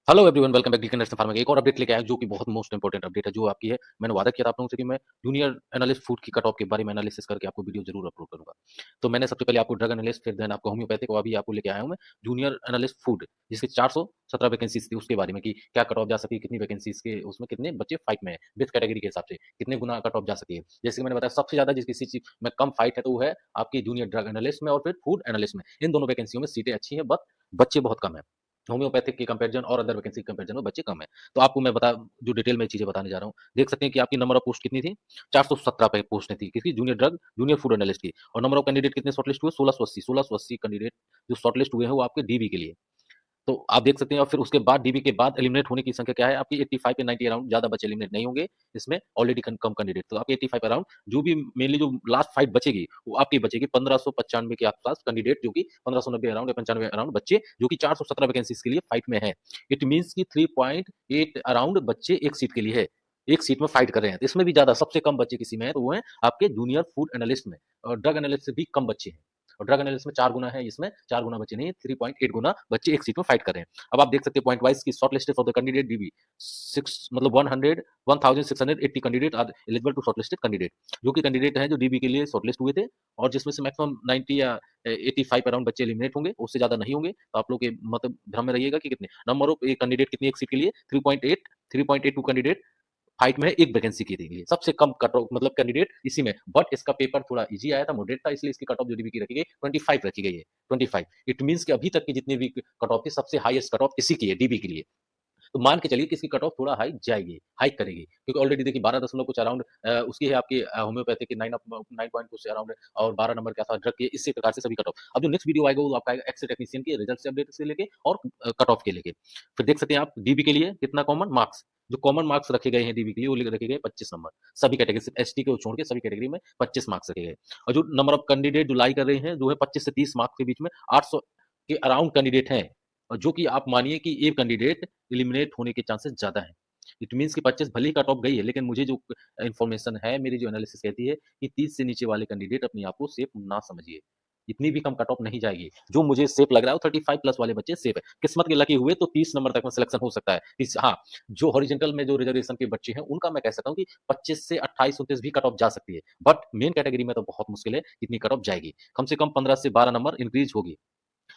Hello everyone, welcome back deacon pharma के एक और अपडेट लेके आया जो कि बहुत मोस्ट इंपोर्टेंट अपडेट है जो आपकी है। मैंने वादा किया था आप लोगों से कि मैं जूनियर एनालिस्ट फूड की कट ऑफ के बारे में एनालिसिस करके आपको वीडियो जरूर अपलोड करूंगा। तो मैंने सबसे पहले आपको ड्रग एनालिस्ट, फिर देन आपको होम्योपैथिक, और अभी आपको लेके आया हूं मैं जूनियर एनालिस्ट फूड, जिसके 417 वैकेंसीज थी उसके बारे में कि क्या कट ऑफ जा सकती है, कितनी वैकेंसीज के उसमें कितने बच्चे फाइट में है, बेस्ट कैटेगरी के हिसाब से कितने गुना कट ऑफ जा सकती है। जैसे कि मैंने बताया सबसे ज्यादा जिस किसी चीज में कम फाइट है तो वो है आपकी जूनियर ड्रग एनालिस्ट में और फिर फूड एनालिस्ट में। इन दोनों वैकेंसियों में सीटें अच्छी हैं, बट बच्चे बहुत कम है। होम्योपैथिक की कंपैरिजन और अदर वैकेंसी कंपैरिजन में बच्चे कम है। तो आपको मैं बता जो डिटेल में चीजें बताने जा रहा हूँ, देख सकते हैं कि आपकी नंबर ऑफ पोस्ट कितनी थी। 417 पे पोस्ट थी किसकी, junior drug junior food analyst की। और नंबर ऑफ कैंडिडेट कितने शॉर्टलिस्ट हुए, 1680 कैंडिडेट जो शॉर्टलिस्ट हुए हैं वो आपके डीबी के लिए। तो आप देख सकते हैं, और फिर उसके बाद डीबी के बाद एलिमिनेट होने की संख्या क्या है आपकी, 85 या 90 अराउंड। ज्यादा बच्चे एलिमिनेट नहीं होंगे इसमें, ऑलरेडी कम कैंडिडेट। तो आपके 85 अराउंड जो भी मेनली जो लास्ट फाइट बचेगी वो आपकी बचेगी 1595 के आसपास कैंडिडेट, जो कि 1590 अराउंड या 95 अराउंड बच्चे जो कि 417 वैकेंसीज के लिए फाइट में है। इट मीन्स की 3.8 अराउंड बच्चे एक सीट के लिए है, एक सीट में फाइट कर रहे हैं। तो इसमें भी ज्यादा सबसे कम बच्चे किसी में है तो वो है आपके जूनियर फूड एनालिस्ट में। और ड्रग एनालिस्ट से भी कम बच्चे हैं। और ड्रग एनालिसिस में 4 गुना है, इसमें 4 गुना बच्चे नहीं, 3.8 गुना बच्चे एक सीट में फाइट कर रहे हैं। अब आप देख सकते हैं पॉइंट वाइज की short listed for the candidate DB 6 मतलब 1680 candidate are eligible to shortlisted candidate, जो कि कैंडिडेट हैं जो डीबी के लिए शॉर्टलिस्ट हुए थे, और जिसमें से मैक्सिमम 90 या 85 अराउंड बच्चे एलिमिनेट होंगे, उससे ज्यादा नहीं होंगे। तो आप लोग के मतलब भ्रम में रहिएगा कि कितने नंबर ऑफ कैंडिडेट कितनी एक सीट के लिए, 3.82 कैंडिडेट फाइट में है एक वैकेंसी के लिए। सबसे कम कट ऑफ मतलब कैंडिडेट इसी में। बट इसका पेपर थोड़ा इजी आया था, मॉडरेट था, इसलिए इसकी कट ऑफ जो डीबी की रखी गई 25 रखी गई है। 25 इट मीन्स कि अभी तक की जितनी भी कट ऑफ थी सबसे हाईएस्ट कट ऑफ इसी की है डीबी के लिए। तो मान के चलिए कि इसकी कट ऑफ थोड़ा हाई जाएगी, हाइक करेगी, क्योंकि ऑलरेडी देखिए 12 दशमलव कुछ अराउंड उसकी है आपकी होम्योपैथी की 9 पॉइंट कुछ अराउंड है, और 12 नंबर के आसपास ड्रग की, इसी प्रकार से सभी कट ऑफ। अब जो नेक्स्ट वीडियो आएगा वो आपका आएगा एक्स टेक्नीशियन के रिजल्ट से अपडेट से लेके और कट ऑफ के लेके। फिर देख सकते हैं आप डीबी के लिए कितना कॉमन मार्क्स, जो कॉमन मार्क्स रखे गए हैं डीबी के लिए वो रखे गए 25 नंबर। सभी कैटेगरी सिर्फ एसटी को छोड़ के सभी कैटेगरी में 25 मार्क्स रखे गए। और जो नंबर ऑफ कैंडिडेट जो लाई कर रहे हैं जो है 25 से 30 मार्क्स के बीच में 800 के अराउंड कैंडिडेट हैं। और जो कि आप मानिए कि एक कैंडिडेट एलिमिनेट होने के चांसेस ज्यादा है। इट मीन्स कि 25 भले ही कट ऑफ गई है, लेकिन मुझे जो इन्फॉर्मेशन है, मेरी जो एनालिसिस कहती है कि 30 से नीचे वाले कैंडिडेट अपने आप को सेफ ना समझिए। इतनी भी कम कट ऑफ नहीं जाएगी। जो मुझे सेफ लग रहा है वो 35 प्लस वाले बच्चे सेफ है। किस्मत के लकी हुए तो 30 नंबर तक में सिलेक्शन हो सकता है। हाँ, जो हॉरिजॉन्टल में जो रिजर्वेशन के बच्चे हैं उनका मैं कह सकता हूँ कि 25 से 28 29 भी कट ऑफ जा सकती है। बट मेन कैटेगरी में तो बहुत मुश्किल है, इतनी कट ऑफ जाएगी। कम से कम 15 से 12 नंबर इंक्रीज होगी।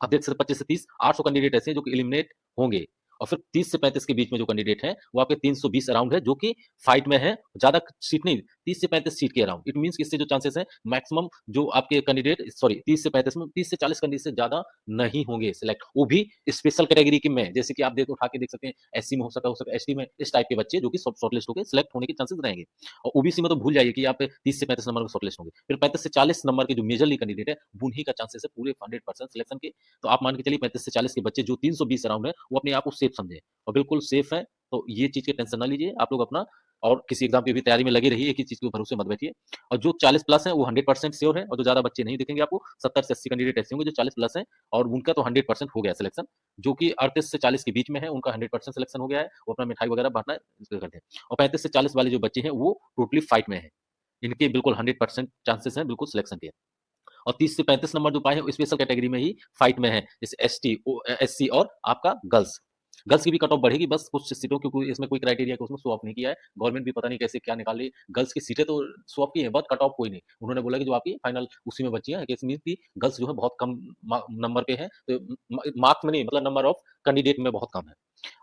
आप देख सकते हैं 25 से 30 800 कैंडिडेट ऐसे हैं जो कि एलिमिनेट होंगे। और फिर 30 से 35 के बीच में जो कैंडिडेट हैं वो आपके 320 अराउंड है, जो कि फाइट में है। ज्यादा सीट नहीं, 30 से 35 सीट के अराउंड। इट मींस इससे जो चांसेस हैं मैक्सिमम जो आपके कैंडिडेट, सॉरी 30 से 35 में 30 से 40 कैंडिडेट से ज्यादा नहीं होंगे सिलेक्ट, वो भी स्पेशल कैटेगरी के में। जैसे कि आप देख उठा के देख सकते हैं एससी में हो सकता है एसटी में, इस टाइप के बच्चे जो कि शॉर्टलिस्ट होकर सिलेक्ट होने के चांसेस रहेंगे। और ओबीसी में तो भूल जाइए कि आप 30 से 35 नंबर में शॉर्टलिस्ट होंगे। फिर 35 से 40 नंबर के जो मेजरली कैंडिडेट है उन्हीं का चांसेस है पूरे 100% सिलेक्शन के। तो आप मान के चलिए 35 से 40 के बच्चे जो 320 अराउंड है वो अपने आप को सेफ समझे, और बिल्कुल सेफ है। तो ये चीज की टेंशन ना लीजिए आप लोग अपना, और किसी एग्जाम की भी तैयारी में लगे रहिए, एक ही चीज के भरोसे मत बैठिए। और जो 40 प्लस है वो 100% श्योर है, और जो ज्यादा बच्चे नहीं दिखेंगे आपको 70 से 80 कैंडिडेट ऐसे होंगे जो 40 प्लस है, और उनका तो 100% हो गया सिलेक्शन। जो कि 38 से 40 के बीच में है उनका 100% सिलेक्शन हो गया है, वो अपना मिठाई वगैरह बांटना करते हैं। और 35 से 40 वाले जो बच्चे हैं वो टोटली फाइट में है, इनके बिल्कुल 100% चांसेस हैं बिल्कुल सिलेक्शन के। और 30 से 35 नंबर जो पाए हैं स्पेशल कैटेगरी में ही फाइट में है, जैसे एसटी, एससी और आपका गर्ल्स। गर्ल्स की भी कट ऑफ बढ़ेगी, बस कुछ सीटों की इसमें कोई क्राइटेरिया उसमें शो ऑफ नहीं किया है। गवर्नमेंट भी पता नहीं कैसे क्या निकाल रही है। गर्ल्स की सीटें तो शो ऑफ की है, बट कट ऑफ कोई नहीं। उन्होंने बोला कि जो आपकी फाइनल उसी में बची है, मीन की गर्ल्स जो है बहुत कम नंबर पे है, तो मार्क्स में नहीं मतलब नंबर ऑफ कैंडिडेट में बहुत कम है।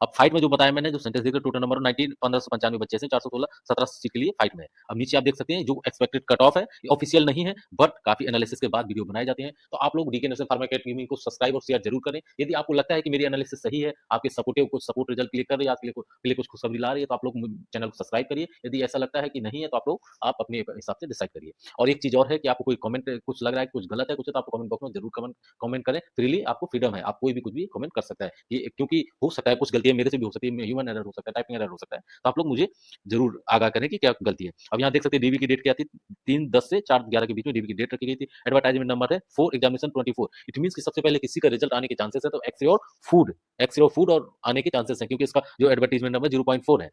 अब फाइट में जो बताया मैंने, जो सेंटेंस देखिए टोटल नंबर 19 1595 बच्चे से 416 17 सीट के लिए फाइट में है। अब नीचे आप देख सकते हैं जो एक्सपेक्टेड कट ऑफ है, ऑफिशियल नहीं है, बट काफी एनालिसिस के बाद वीडियो बनाए जाते हैं। तो आप लोग डीके नेशन फार्मा अकेडमी को सब्सक्राइब और शेयर जरूर करें। यदि आपको लगता है कि मेरी एनालिसिस सही है, आपके सपोर्टिव कुछ सपोर्ट रिजल्ट क्लिक कर रही है, आपके लिए कुछ खुशखबरी ला रही है, तो आप लोग चैनल को सब्सक्राइब करिए। यदि ऐसा लगता है कि नहीं है तो आप अपने हिसाब से डिसाइड करिए। और एक चीज और है कि आपको कोई कमेंट कुछ लग रहा है कुछ गलत है कुछ है, तो आप कमेंट बॉक्स में जरूर कमेंट करें। फ्रीली आपको फ्रीडम है, आप कोई भी कुछ भी कमेंट कर सकता है। ये क्योंकि हो सकता है कुछ गलतियां मेरे से भी हो सकती है, ह्यूमन एरर हो सकता है, टाइपिंग एरर हो सकता है, तो आप लोग मुझे जरूर आगाह करें कि क्या गलती है। अब यहाँ देख सकते हैं डीबी की डेट क्या थी, 3/10 से 4/11 के बीच में डीबी की डेट रखी गई थी। एडवर्टाइजमेंट नंबर है 4 एग्जामिनेशन 24। इट मीन कि सबसे पहले किसी का रिजल्ट आने के चांसेस है तो एक्स रे और फूड और आने के चांसेस है, क्योंकि इसका जो एडवर्टाइजमेंट नंबर 0.4 है।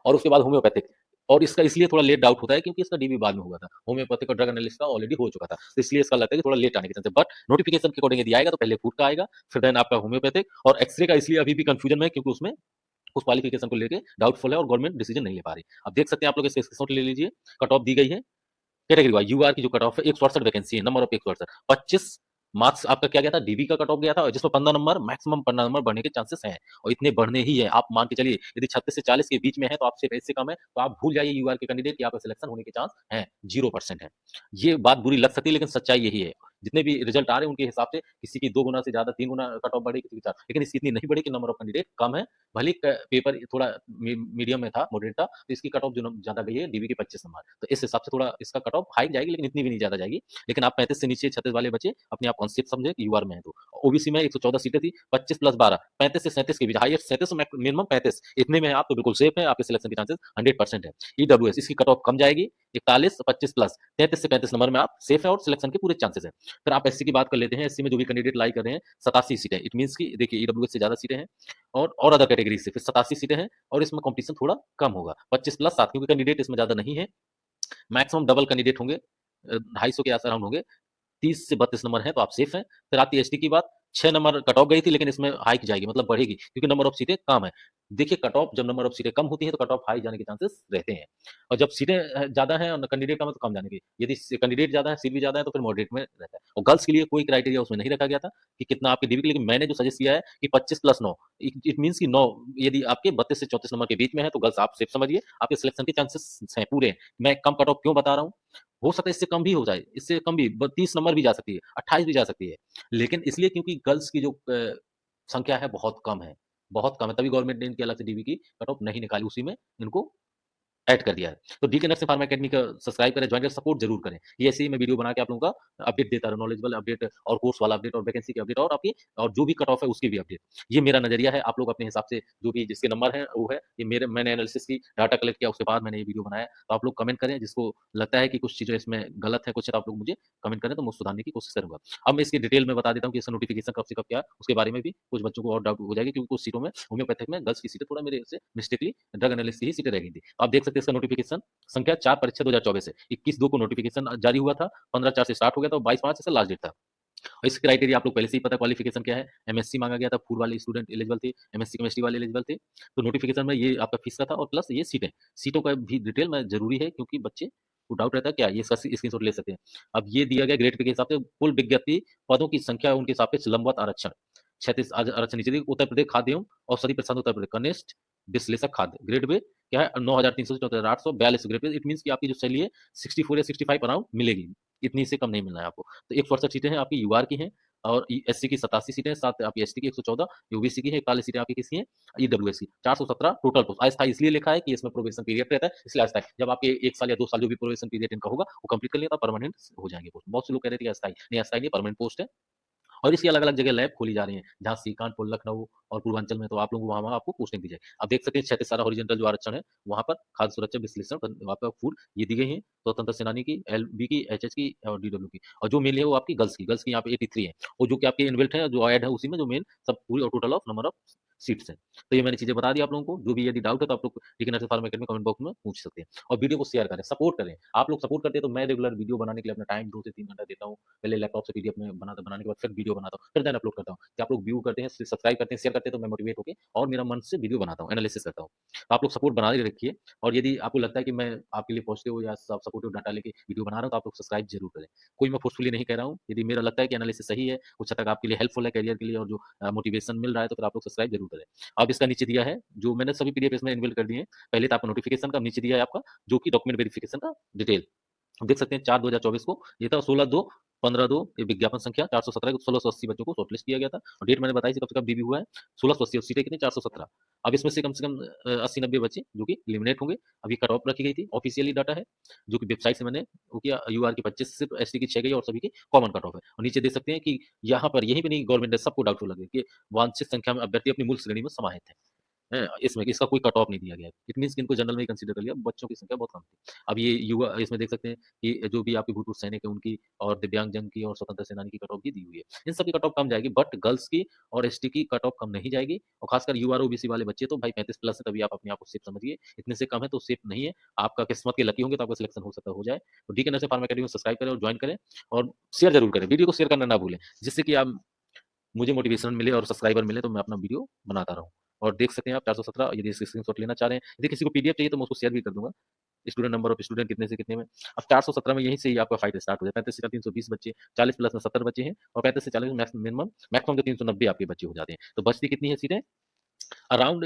और उसके बाद होम्योपैथिक और इसका इसलिए थोड़ा लेट डाउट होता है क्योंकि इसका डीबी बाद में हुआ था, होम्योपैथिक और ड्रग एनालिस्ट का ऑलरेडी हो चुका था, तो इसलिए इसका लगता है कि थोड़ा लेट आने के चांस है। बट नोटिफिकेशन के अकॉर्डिंग यदि आएगा तो पहले फूड का आएगा, फिर देन आपका होम्योपैथिक, और एक्सरे का इसलिए अभी भी कंफ्यूजन में है क्योंकि उसमें उस क्वालिफिकेशन को लेके डाउटफुल है और गवर्नमेंट डिसीजन नहीं ले पा रही। अब देख सकते हैं आप लोग, इसके स्क्रीनशॉट ले लीजिए, कट ऑफ दी गई है कैटेगरी वाइज। यूआर की जो कट ऑफ है 168 वैकेंसी है, नंबर ऑफ 168, 25 मार्क्स आपका क्या गया था, डीबी का कट ऑफ गया था, जिसमें 15 नंबर मैक्सिमम 15 नंबर बढ़ने के चांसेस हैं, और इतने बढ़ने ही है। आप मान के चलिए यदि 36 से 40 के बीच में है तो आपसे इससे कम है तो आप भूल जाइए यूआर के कैंडिडेट की आपका सिलेक्शन होने के चांस है 0% है। ये बात बुरी लग सकती है लेकिन सच्चाई यही है। जितने भी रिजल्ट आ रहे हैं उनके हिसाब से किसी की 2 गुना से ज्यादा 3 गुना कट ऑफ बढ़ी, किसी की 4, लेकिन इसकी इतनी नहीं बढ़ी कि नंबर ऑफ कैंडिडेट कम है। भले पेपर थोड़ा मीडियम में था, मॉडरेट था, तो इसकी कट ऑफ जो ज्यादा गई है डीबी की 25 नंबर, तो इस हिसाब से थोड़ा इसका कट ऑफ हाइक जाएगी लेकिन इतनी भी नहीं ज्यादा जाएगी। लेकिन आप 35 से नीचे 36 वाले बच्चे अपने आप कॉन्सेप्ट समझे कि यूआर में है। तो ओबीसी में 114 सीटें थी, 25 प्लस 12, 35 से 37 के बीच, हाईएस्ट 37 मिनिमम 35, इतने में आप तो बिल्कुल सेफ है, आपके सिलेक्शन के चांसेस 100% है। ईडब्ल्यूएस इसकी कट ऑफ कम जाएगी, 41, 25 प्लस 33 से 35 नंबर में आप सेफ है और सिलेक्शन के पूरे चांसेस है। फिर आप एससी की बात कर लेते हैं, एससी में जो भी कैंडिडेट लाई कर रहे हैं 87 सीटें, इट मीन की देखिए ईडब्ल्यूएस से ज्यादा सीटें हैं और अदर कैटेगरी से फिर 87 सीटें हैं, और इसमें कॉम्पिटिशन थोड़ा कम होगा, 25 प्लस 7, क्योंकि कैंडिडेट इसमें ज्यादा नहीं है, मैक्सिमम डबल कैंडिडेट होंगे, 250 के आस अराउंड होंगे, 30 से 32 नंबर है तो आप सेफ हैं। फिर आती है एसटी की बात, 6 नंबर कट ऑफ गई थी लेकिन इसमें हाइक जाएगी, मतलब बढ़ेगी क्योंकि नंबर ऑफ सीटें कम है। देखिए कट ऑफ जब नंबर ऑफ सीटें कम होती हैं तो कट ऑफ हाई जाने के चांसेस रहते हैं, और जब सीटें ज्यादा हैं और कैंडिडेट कम है तो कम जाने की। यदि कैंडिडेट ज्यादा है, सीट भी ज्यादा है, तो फिर मॉडरेट में रहता है। और गर्ल्स के लिए कोई क्राइटेरिया उसमें नहीं रखा गया था कि कितना आपके डीबी, लेकिन मैंने जो सजेस्ट किया है कि 25 प्लस 9, इट मीन की 9 यदि आपके 32 से 34 नंबर के बीच में है तो गर्ल्स आप सेफ समझिए, आपके सिलेक्शन के चांसेस हैं पूरे। मैं कम कट ऑफ क्यों बता रहा हूँ, हो सकता है इससे कम भी हो जाए, इससे कम भी 30 नंबर भी जा सकती है, 28 भी जा सकती है, लेकिन इसलिए क्योंकि गर्ल्स की जो संख्या है बहुत कम है, बहुत कम है, तभी गवर्नमेंट ने इनकी अलग से डीबी की कट ऑफ नहीं निकाली, उसी में इनको ऐड कर दिया है। तो डीके नर्सिंग फार्मा अकेडमी का सब्सक्राइब करें, ज्वाइन करें, सपोर्ट जरूर करें। ये ऐसे ही मैं वीडियो बना के आप लोगों का अपडेट देता रहूँ, नॉलेजेबल अपडेट और कोर्स वाला अपडेट और वैकेंसी की अपडेट और आपकी और जो भी कट ऑफ है उसकी भी अपडेट। ये मेरा नजरिया है, आप लोग अपने हिसाब से जो भी जिसके नंबर है वो है, ये मेरे मैंने एनालिसिस की डाटा कलेक्ट किया उसके बाद मैंने ये वीडियो बनाया। तो आप लोग कमेंट करें, जिसको लगता है कि कुछ चीजें इसमें गलत है कुछ, तो आप लोग मुझे कमेंट करें तो मैं सुधारने की कोशिश करूंगा। अब मैं इसकी डिटेल में बता देता हूँ कि इसका नोटिफिकेशन कब से कब क्या, उसके बारे में भी कुछ बच्चों को और डाउट हो जाएगी, क्योंकि कुछ सीटों में होम्योपैथिक में गर्ल्स की सीटें थोड़ा मेरे से मिस्टेकली ड्रग एनालिस्ट की ही सीटें रह गई थी। आप देख सकते हैं इसका नोटिफिकेशन संख्या 4 परीक्षा 2024 है, 21/2 को नोटिफिकेशन जारी हुआ था, 15/4 से स्टार्ट हो गया था, 22/5 से लास्ट डेट था। और इसके क्राइटेरिया आप लोग पहले से ही पता, क्वालिफिकेशन क्या है, एमएससी मांगा गया था, फूड वाले स्टूडेंट एलिजिबल थे, एमएससी केमिस्ट्री वाले एलिजिबल थे। तो नोटिफिकेशन में ये आपका फीस का था और प्लस ये सीटों का भी डिटेल में जरूरी है क्योंकि बच्चे को डाउट रहता है क्या, ये स्क्रीनशॉट ले सकते हैं। अब ये दिया गया ग्रेड पे के हिसाब से कुल विज्ञप्ति पदों की संख्या उनके सापेक्ष लंबवत आरक्षण 36 आरक्षण नीचे दी, उत्तर प्रदेश खाद्य एवं औषधि प्रसाद उत्तर प्रदेश कनिष्ठ विश्लेषक खाद्य ग्रेड पे क्या है 9300 से 4842 ग्रेड पे, इट मीन की आपकी जो सैलरी है 64 या 65 अराउंड मिलेगी, इतनी से कम नहीं मिलना है आपको। तो 168 सीटें हैं आपकी यूआर की हैं, और एससी की 87 सीटें, साथ आपकी एसटी की 114, ओबीसी की है 41 सीटें आपकी किसी हैं, ईडब्ल्यूएस की 417 टोटल पोस्ट। अस्थायी इसलिए लिखा है कि इसमें प्रोबेशन पीरियड रहता है, इसलिए अस्थायी, जब आपके 1 साल या 2 साल जो भी प्रोबेशन पीरियड इनका होगा वो कंप्लीट कर लिया तो परमानेंट हो जाएंगे पोस्ट। बहुत से लोग कह रहे थे कि अस्थायी नहीं, अस्थायी नहीं, परमानेंट पोस्ट है। और इसकी अलग-अलग जगह लैब खोली जा रही हैं, झांसी, कानपुर, लखनऊ और पूर्वांचल में, तो आप लोग वहाँ-वहाँ आपको पोस्टिंग दी जाएगी। आप देख सकते हैं 36 सारा हॉरिजॉन्टल जो आरक्षण है, वहाँ पर खाद्य सुरक्षा विश्लेषण वहाँ पे फूड ये दी गई हैं, स्वतंत्रता सेनानी की, एलबी की, एचएच की और डीडब्ल्यू की, और जो मेनली है वो आपकी गर्ल्स की यहाँ पे 83 है, और जो कि आपके इनबिल्ट है जो ऐड है उसी में जो मेन सब पूरी और total of number of seats हैं। तो ये मैंने चीजें बता दी आप लोगों को, जो भी यदि डाउट है तो आप लोग ठीक है फार्मा अकेडमी कमेंट बॉक्स में पूछ सकते हैं, और वीडियो को शेयर करें, सपोर्ट करें। आप लोग सपोर्ट करते हैं तो मैं रेगुलर वीडियो बनाने के लिए अपना टाइम 2 से 3 घंटा देता हूँ। पहले लैपटॉप से पीडीएफ में बनाने के बाद फिर वीडियो बनाता हूँ, फिर देन अपलोड करता हूँ कि आप लोग व्यू करते हैं, सब्सक्राइब करते हैं, शेयर करते हैं, तो मैं मोटिवेट होकर और मेरा मन से वीडियो बनाता हूँ, एनालिसिस करता हूँ। तो आप लोग सपोर्ट बना के रखिए, और यदि आपको लगता है कि मैं आपके लिए पॉजिटिव या सपोर्टिव डाटा लेके वीडियो बना रहा हूँ तो आप लोग सब्सक्राइब जरूर करें। कोई मैं फोर्सफुली नहीं कह रहा हूँ, यदि मेरा लगता है कि एनालिसिस सही है, कुछ हद तक आपके लिए हेल्पफुल है करियर के लिए, और जो मोटिवेशन मिल रहा है, तो फिर आप लोग सब्सक्राइब जरूर करें। अब इसका नीचे दिया है, जो मैंने सभी पीडीएफ इसमें इनबिल्ट कर दिए हैं। पहले तो आपका नोटिफिकेशन का, नीचे दिया है आपका जो कि डॉक्यूमेंट वेरिफिकेशन का डिटेल, देख सकते हैं 4/2024 को ये था, 16/2 15/2 ये विज्ञापन संख्या 417 को 1680 बच्चों को शॉर्टलिस्ट किया गया था, और डेट मैंने बताई थी कब से कब डीबी हुआ है 1680, और सीटें कितनी 417। अब इसमें से कम 80-90 बच्चे जो कि एलिमिनेट होंगे। अभी कट ऑफ रखी गई थी, ऑफिशियली डाटा है जो कि वेबसाइट से मैंने वो किया, यूआर की 25, सिर्फ एसटी की 6 गई और सभी की कॉमन कट ऑफ है। और नीचे देख सकते हैं कि यहाँ पर यहीं पे नहीं, गवर्नमेंट ने सबको डाउटफुल लगे कि वांछित संख्या में अभ्यर्थी अपनी मूल श्रेणी में समाहित है। इसमें इसका कोई कट ऑफ नहीं दिया गया है। इट मीन्स कि इनको जनरल में ही कंसीडर कर लिया, बच्चों की संख्या बहुत कम थी। अब ये युवा इसमें देख सकते हैं कि जो भी आपके भूतपूर्व सैनिक हैं उनकी और दिव्यांगजन की और स्वतंत्र सेनानी की कट ऑफ भी दी हुई है। इन सब की कट ऑफ कम जाएगी, बट गर्ल्स की और एसटी की कट ऑफ कम नहीं जाएगी, और खासकर यूआर और ओबीसी वाले बच्चे तो भाई 35 प्लस है, तभी आप अपने आप को सेफ समझिए। इतने से कम है तो सेफ नहीं है। आपका किस्मत के लकी होंगे तो आपका सिलेक्शन हो सकता है हो जाए। तो डीके नर्सिंग फार्मा अकेडमी को सब्सक्राइब करें और ज्वाइन करें, और शेयर ज़रूर करें। वीडियो को शेयर करना ना भूलें, जिससे कि आप मुझे मोटिवेशन मिले और सब्सक्राइबर मिले, तो मैं अपना वीडियो बनाता रहूँ। और देख सकते हैं आप 417, यदि इसकी स्क्रीनशॉट लेना चाह रहे हैं, यदि किसी को पीडीएफ चाहिए तो मैं उसको शेयर भी कर दूँगा। स्टूडेंट नंबर ऑफ स्टूडेंट कितने से कितने में। अब 417 में यहीं से ही आपका फाइट स्टार्ट हो जाए। 35 से 320 बच्चे, 40 प्लस में 70 बच्चे हैं, और 35 से 40 में मैक्सिमम जो 390 आपके बच्चे हो जाते हैं। तो बचती कितनी है सीटें? अराउंड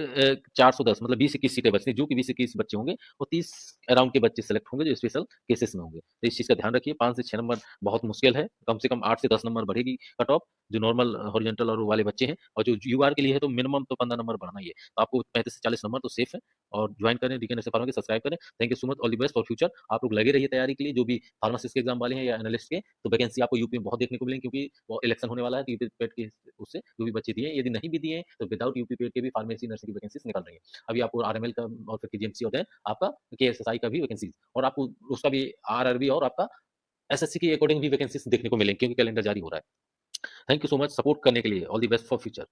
410, मतलब 20-21 सीटें बचती हैं। जो कि 20-21 बच्चे होंगे, वो 30 अराउंड के बच्चे सेलेक्ट होंगे जो स्पेशल केसेस में होंगे। तो इस चीज़ का ध्यान रखिए। 5 से 6 नंबर बहुत मुश्किल है, कम से कम 8 से 10 नंबर बढ़ेगी कट ऑफ, जो नॉर्मल हॉरिजॉन्टल और वो वाले बच्चे हैं, और जो यूआर के लिए है तो मिनिमम तो 15 नंबर बढ़ना ही है। तो आपको 35 से 40 नंबर तो सेफ है, और ज्वाइन करें डीके नर्सिंग फार्मा के, सब्सक्राइब करें। Thank you so much, all the best for future. आप लोग लगे रहिए तैयारी के लिए, जो भी फार्मासिस्ट के एग्जाम वाले हैं या एनालिस्ट के, तो वैकेंसी आपको यूपी में बहुत देखने को मिलेंगी, क्योंकि वो इलेक्शन होने वाला है, तो यूपी पेट के उससे जो भी बच्चे दिए, यदि नहीं भी दिए हैं, तो विदाउट यूपी पेट के भी फार्मेसी नर्सिंग की वैकेंसीज निकल रही है। अभी आपको आरएमएल का और फिर केजीएमसी होता है आपका, केएसएसआई का भी वैकेंसीज, और आपको उसका भी आरआरबी और आपका एसएससी के अकॉर्डिंग भी वैकेंसीज देखने को मिलेंगी, क्योंकि कैलेंडर जारी हो रहा है। Thank you so much support करने के लिए। All the best for future.